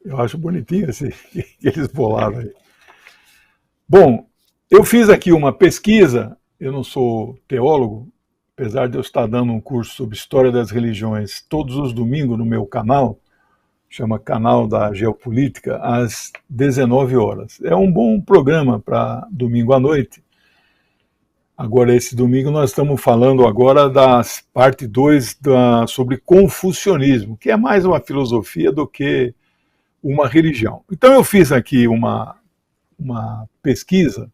Eu acho bonitinho esse que eles bolaram aí. Bom, eu fiz aqui uma pesquisa, eu não sou teólogo, apesar de eu estar dando um curso sobre história das religiões todos os domingos no meu canal, chama Canal da Geopolítica, às 19 horas. É um bom programa para domingo à noite. Agora, esse domingo, nós estamos falando agora da parte 2 sobre confucionismo, que é mais uma filosofia do que uma religião. Então, eu fiz aqui uma pesquisa,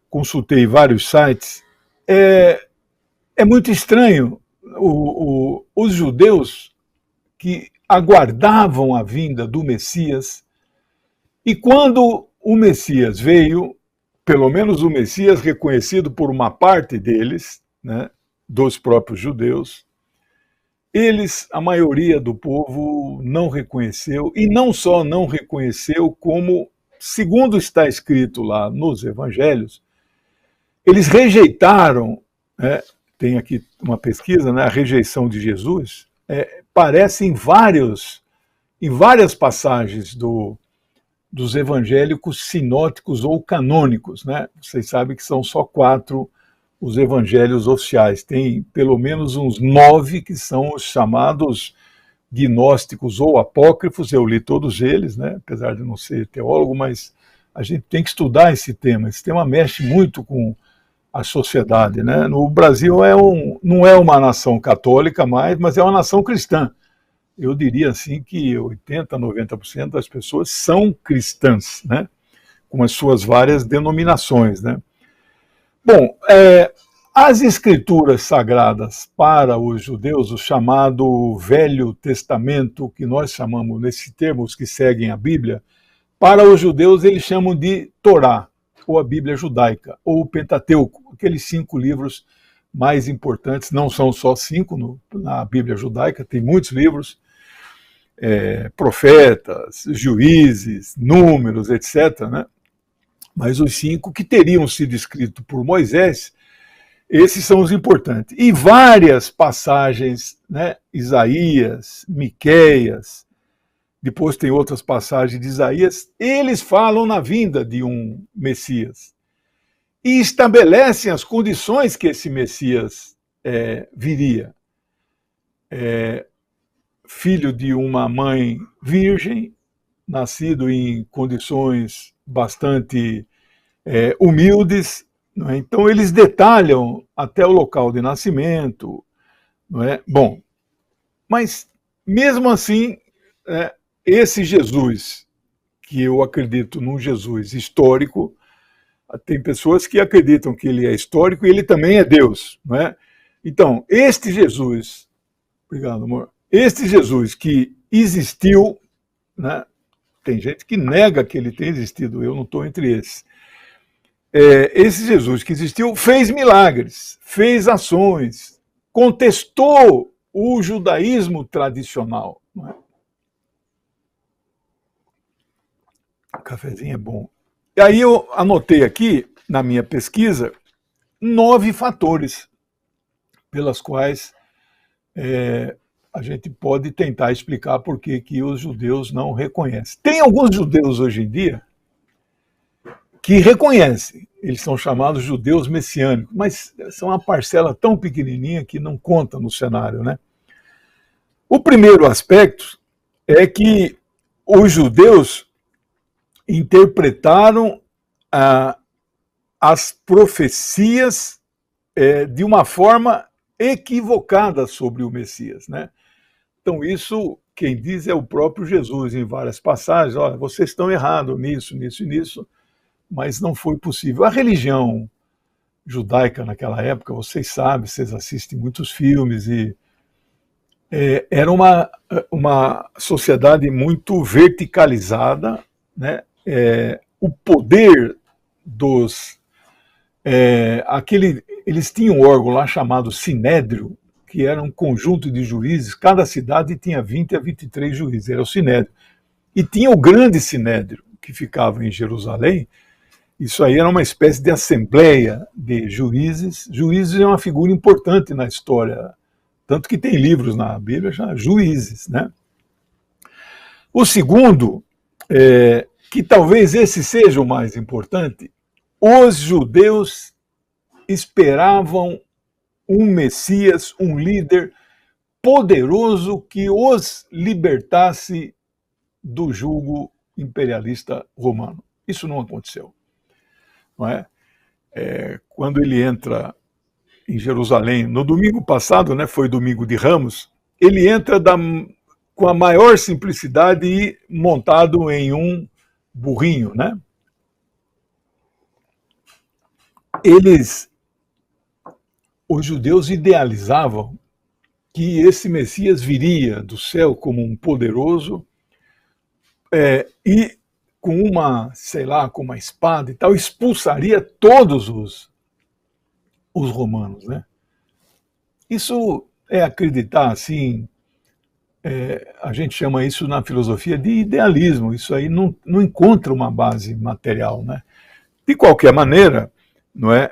consultei vários sites. É muito estranho os judeus que aguardavam a vinda do Messias, e quando o Messias veio, pelo menos o Messias reconhecido por uma parte deles, né, dos próprios judeus, a maioria do povo não reconheceu, e não só não reconheceu, como, segundo está escrito lá nos evangelhos, eles rejeitaram, né, tem aqui uma pesquisa, né, a rejeição de Jesus, aparece em várias passagens dos evangélicos sinóticos ou canônicos, né? Vocês sabem que são só 4 os evangelhos oficiais. Tem pelo menos uns 9 que são os chamados gnósticos ou apócrifos. Eu li todos eles, né? Apesar de não ser teólogo, mas a gente tem que estudar esse tema. Esse tema mexe muito com a sociedade, né? No Brasil não é uma nação católica mais, mas é uma nação cristã. Eu diria assim que 80%, 90% das pessoas são cristãs, né? Com as suas várias denominações, né? Bom, as escrituras sagradas para os judeus, o chamado Velho Testamento, que nós chamamos nesse termo, os que seguem a Bíblia, para os judeus eles chamam de Torá, ou a Bíblia judaica, ou o Pentateuco, aqueles 5 livros mais importantes. Não são só 5 na Bíblia judaica, tem muitos livros, profetas, juízes, números, etc., né? Mas os 5 que teriam sido escritos por Moisés, esses são os importantes. E várias passagens, né? Isaías, Miqueias, depois tem outras passagens de Isaías, eles falam na vinda de um Messias e estabelecem as condições que esse Messias viria. Filho de uma mãe virgem, nascido em condições bastante humildes, não é? Então eles detalham até o local de nascimento, não é? Bom, mas mesmo assim, esse Jesus, que eu acredito num Jesus histórico, tem pessoas que acreditam que ele é histórico e ele também é Deus, não é? Então, este Jesus, obrigado, amor, este Jesus que existiu, né? Tem gente que nega que ele tenha existido, eu não estou entre esses. Esse Jesus que existiu fez milagres, fez ações, contestou o judaísmo tradicional, não é? O cafezinho é bom. E aí eu anotei aqui, na minha pesquisa, 9 fatores pelas quais a gente pode tentar explicar por que os judeus não reconhecem. Tem alguns judeus hoje em dia que reconhecem, eles são chamados judeus messiânicos, mas são uma parcela tão pequenininha que não conta no cenário, né? O primeiro aspecto é que os judeus interpretaram as profecias de uma forma equivocada sobre o Messias, né? Então isso, quem diz é o próprio Jesus em várias passagens. Olha, vocês estão errados nisso, nisso e nisso, mas não foi possível. A religião judaica naquela época, vocês sabem, vocês assistem muitos filmes, e era uma sociedade muito verticalizada, né? O poder eles tinham um órgão lá chamado Sinédrio, que era um conjunto de juízes, cada cidade tinha 20 a 23 juízes, era o Sinédrio. E tinha o grande Sinédrio, que ficava em Jerusalém. Isso aí era uma espécie de assembleia de juízes. Juízes é uma figura importante na história, tanto que tem livros na Bíblia já juízes, né? O segundo, que talvez esse seja o mais importante, os judeus esperavam um Messias, um líder poderoso que os libertasse do jugo imperialista romano. Isso não aconteceu. Não é? Quando ele entra em Jerusalém, no domingo passado, né, foi domingo de Ramos, ele entra com a maior simplicidade e montado em um burrinho, né? Os judeus idealizavam que esse Messias viria do céu como um poderoso e com com uma espada e tal, expulsaria todos os romanos, né? Isso é acreditar, assim, a gente chama isso na filosofia de idealismo, isso aí não encontra uma base material, né? De qualquer maneira, não é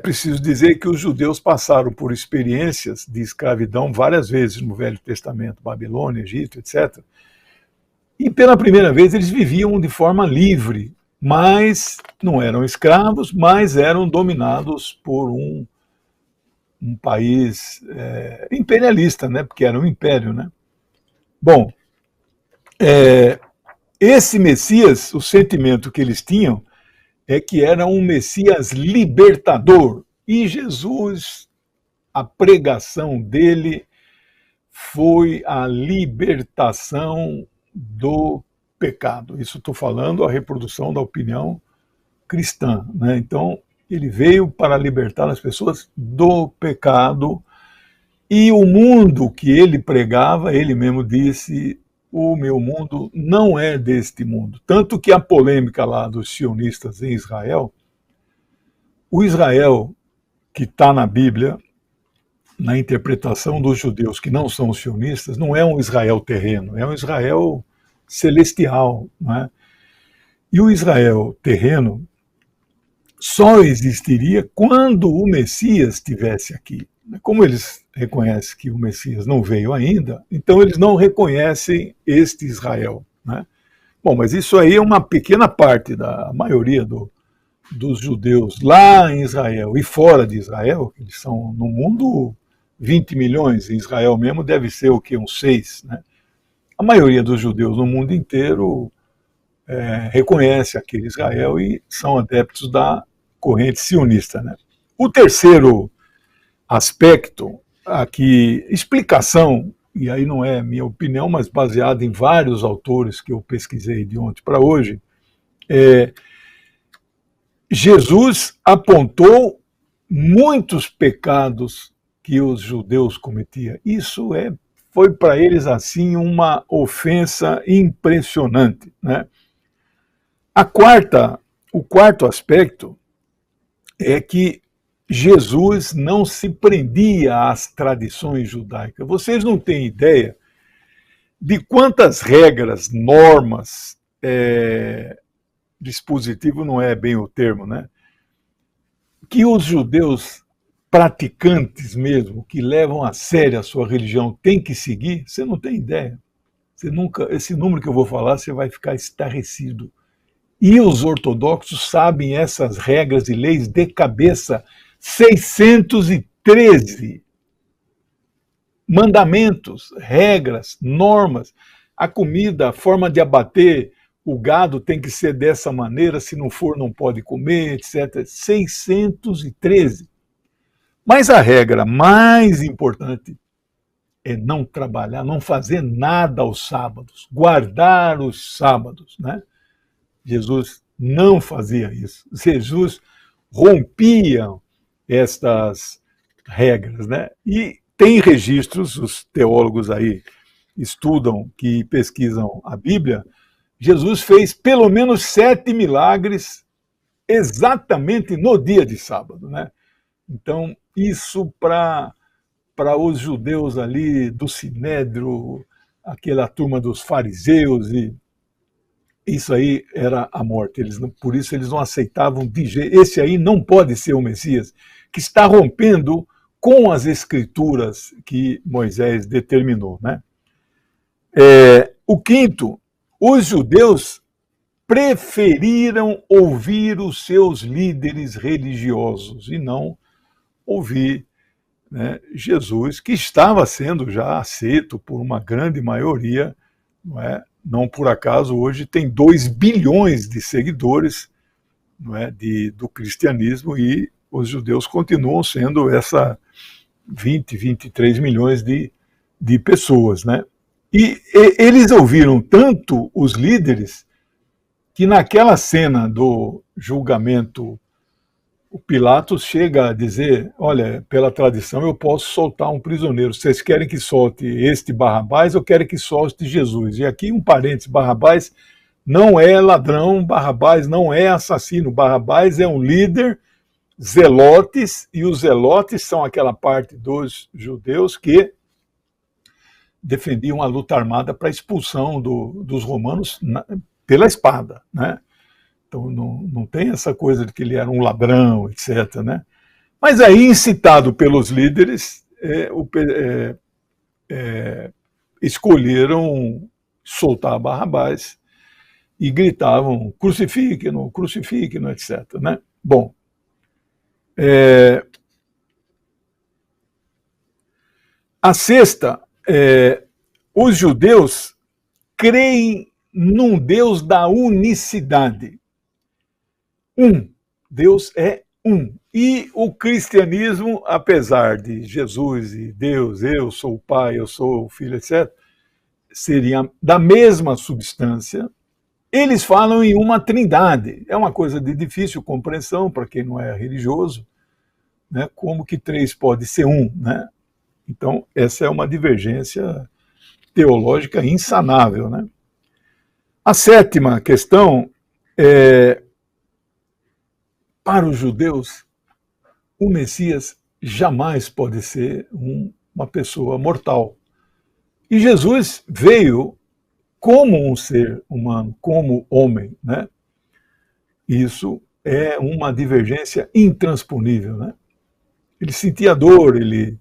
preciso dizer que os judeus passaram por experiências de escravidão várias vezes no Velho Testamento, Babilônia, Egito, etc. E pela primeira vez eles viviam de forma livre, mas não eram escravos, mas eram dominados por um país imperialista, né? Porque era um império, né? Bom, esse Messias, o sentimento que eles tinham é que era um Messias libertador. E Jesus, a pregação dele foi a libertação do pecado. Isso estou falando a reprodução da opinião cristã, né? Então, ele veio para libertar as pessoas do pecado, e o mundo que ele pregava, ele mesmo disse, o meu mundo não é deste mundo. Tanto que a polêmica lá dos sionistas em Israel, o Israel que está na Bíblia, na interpretação dos judeus que não são sionistas, não é um Israel terreno, é um Israel celestial, não é? E o Israel terreno só existiria quando o Messias estivesse aqui. Como eles reconhecem que o Messias não veio ainda, então eles não reconhecem este Israel, né? Bom, mas isso aí é uma pequena parte da maioria dos judeus lá em Israel e fora de Israel, eles são no mundo 20 milhões, em Israel mesmo deve ser o que, uns 6, né? A maioria dos judeus no mundo inteiro reconhece aquele Israel e são adeptos da corrente sionista, né? O terceiro aspecto, aqui, explicação, e aí não é minha opinião, mas baseada em vários autores que eu pesquisei de ontem para hoje, Jesus apontou muitos pecados que os judeus cometiam. Isso foi para eles assim uma ofensa impressionante, né? O quarto aspecto é que Jesus não se prendia às tradições judaicas. Vocês não têm ideia de quantas regras, normas, dispositivo não é bem o termo, né? Que os judeus praticantes mesmo, que levam a sério a sua religião, têm que seguir, você não tem ideia. Esse número que eu vou falar, você vai ficar estarrecido. E os ortodoxos sabem essas regras e leis de cabeça. 613 mandamentos, regras, normas. A comida, a forma de abater o gado tem que ser dessa maneira, se não for não pode comer, etc. 613. Mas a regra mais importante é não trabalhar, não fazer nada aos sábados, guardar os sábados, né? Jesus não fazia isso. Jesus rompia estas regras, né? E tem registros, os teólogos aí estudam, que pesquisam a Bíblia, Jesus fez pelo menos 7 milagres exatamente no dia de sábado, né? Então, isso para os judeus ali do Sinédrio, aquela turma dos fariseus, e isso aí era a morte. Por isso eles não aceitavam de jeito. Esse aí não pode ser o Messias, que está rompendo com as escrituras que Moisés determinou, né? O quinto, os judeus preferiram ouvir os seus líderes religiosos e não ouvir, né, Jesus, que estava sendo já aceito por uma grande maioria, não é? Não por acaso hoje tem 2 bilhões de seguidores, não é, do cristianismo, e os judeus continuam sendo essa 23 milhões de pessoas, né? E eles ouviram tanto os líderes que naquela cena do julgamento, o Pilatos chega a dizer: olha, pela tradição eu posso soltar um prisioneiro, vocês querem que solte este Barrabás ou querem que solte Jesus? E aqui um parênteses, Barrabás não é ladrão, Barrabás não é assassino, Barrabás é um líder, zelotes, e os zelotes são aquela parte dos judeus que defendiam a luta armada para a expulsão dos romanos pela espada, né? Então não tem essa coisa de que ele era um ladrão, etc., né? Mas aí, incitado pelos líderes, escolheram soltar Barrabás e gritavam: crucifique-no, crucifique-no, etc., né? Bom, a sexta, os judeus creem num Deus da unicidade. Deus é um. E o cristianismo, apesar de Jesus e Deus, eu sou o Pai, eu sou o Filho, etc., seriam da mesma substância, eles falam em uma trindade. É uma coisa de difícil compreensão para quem não é religioso, né? Como que 3 pode ser 1, né? Então, essa é uma divergência teológica insanável, né? A sétima questão é: para os judeus, o Messias jamais pode ser uma pessoa mortal. E Jesus veio como um ser humano, como homem, né? Isso é uma divergência intransponível, né? Ele sentia dor, ele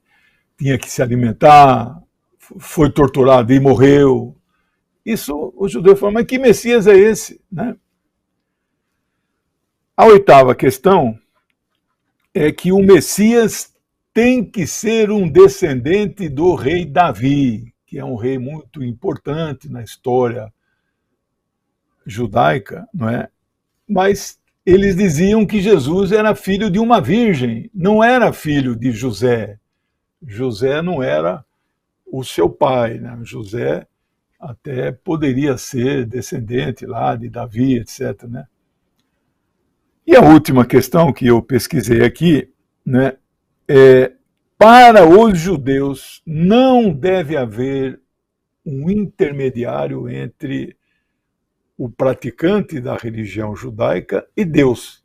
tinha que se alimentar, foi torturado e morreu. Isso os judeus falam: mas que Messias é esse, né? A oitava questão é que o Messias tem que ser um descendente do rei Davi, que é um rei muito importante na história judaica, não é? Mas eles diziam que Jesus era filho de uma virgem, não era filho de José. José não era o seu pai, né? José até poderia ser descendente lá de Davi, etc., né? E a última questão que eu pesquisei aqui, né, para os judeus não deve haver um intermediário entre o praticante da religião judaica e Deus,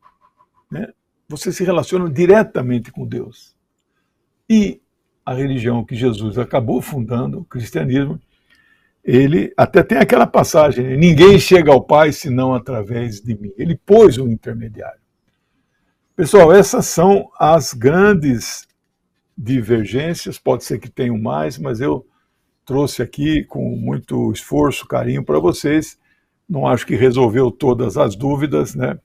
né? Você se relaciona diretamente com Deus. E a religião que Jesus acabou fundando, o cristianismo, ele até tem aquela passagem: ninguém chega ao Pai senão através de mim. Ele pôs um intermediário. Pessoal, essas são as grandes divergências, pode ser que tenham mais, mas eu trouxe aqui com muito esforço, carinho para vocês. Não acho que resolveu todas as dúvidas, né?